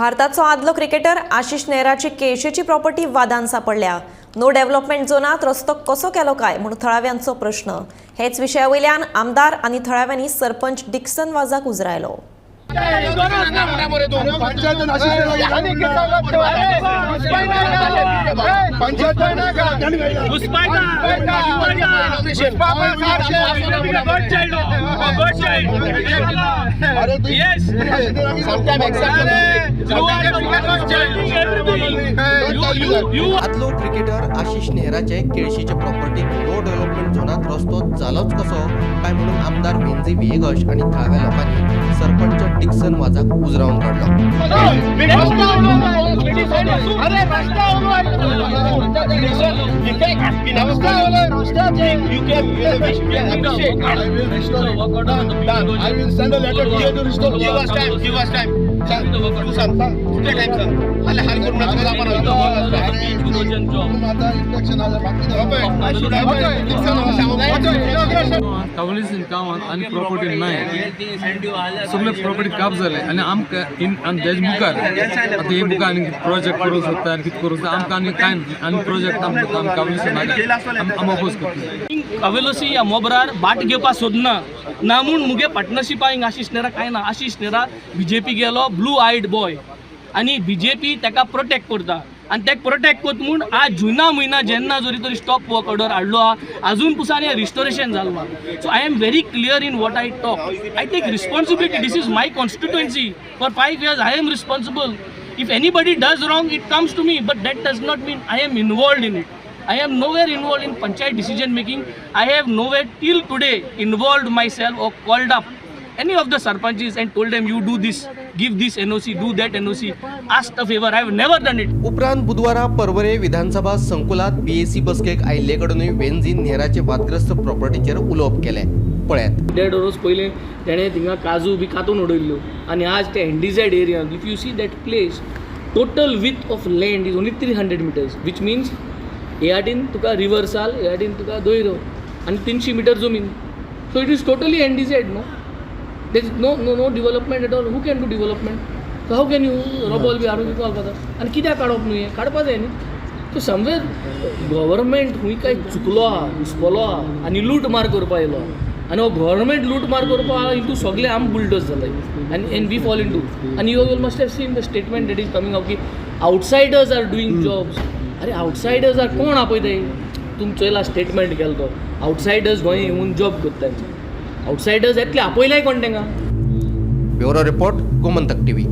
भारताचो आदलो क्रिकेटर आशिष नेहराची केळशीची प्रॉपर्टी वादान सापडल्या। नो डेव्हलपमेंट झोनात रस्तो कसो केलो काय म्हणून थळाव्यांचो प्रश्न। हेच विशयावयल्यान आमदार आनी थळाव्यांनी सरपंच डिक्सन वाजाक उजरायलो। आदलो क्रिकेटर आशिष नेहराचे केळशीच्या प्रॉपर्टीक नो डेव्हलपमेंट झोनात रस्तो जालोच कसो काय म्हणून आमदार वेंजी विएगश आणि थळाव्या लोकांनी सरपंच डिक्सन वाजाक उजरावून काढलो। कावलीसीन गावात आणि प्रॉपर्टी नाही, सगळे प्रॉपर्टी काप जाले आणि आमकां तेज मुखार आता हे मुखार आनी प्रोजेक्ट करूं सोदता आनी कितें करूं सोदता आमकां आनी कांय आनी प्रोजेक्ट आमकां कावलीसीन आम अपोज करता। कावेलोसी या मोबरार बाट घेवपा सोदना ना म्हूण मुगे पार्टनरशिपाक आशिष नेहरा काय ना। आशिष नेहरा बीजेपी गेलो ब्लू आयड बॉय आणि बीजेपी ताका प्रोटेक्ट करता आणि ताका प्रोटेक्ट करता म्हूण आज जुना म्हयना जेन्ना जोरी तरी स्टॉप वर्क ऑर्डर हाडलो अजून पुसान रिस्टोरेशन जालो। So I am very clear in what I talk. I take responsibility. This is my constituency. For 5 years I am responsible. If anybody does wrong, it comes to me, but that does not mean I am involved in it. I am nowhere involved in panchayat decision making. I have nowhere till today involved myself or called up any of the sarpanches and told them you do this, give this NOC, do that NOC, asked a favor. I have never done it. उपरांत बुधवारा परवरे विधानसभा संकुलात BSc बसकेक आयिल्ले कडूनय वेंजी नेहराचे वादग्रस्त प्रॉपर्टीचेर उलोवप केले। पळयात 1.5 वर्स पयलीं तेणें थिंगा काजू बी कातून उडयल्ल्यो आणि आज ते NDZ area if you see that place total with of land is only 300 meters, which means हे वाटेन तुका रिवर्साल, हे वाटेन तुका दोयरो आणि 300 meter जमीन. So it is totally NDZ. No there is no development at all. Who can do development? So how can you रबॉल बी हाडून घालपाक आनी कित्याक काडप न्हू? हें काडपा जाय न्ही. सो समवेर गव्हर्मेंट खूंय काय चुकलो आहा, हुस्पलो आहा आनी लूट मार करपा येयलो आनी हो गव्हर्मेंट लूट मार करपा इंटू सगळे आम बुलडोज जालाय आनी वी फॉल इंटू. आनी you must have seen the statement that is coming out की आउटसायडर्स आर डुईंग जॉब्स. अरे आउटसायडर्स आर कोण आपयताय? तुमी चोयला स्टेटमेंट केलो तो आउटसायडर्स गोंय येवन जॉब करतात. आउटसायडर्स येतले आपयलाय कोण तांकां? Bureau report Gomantak TV.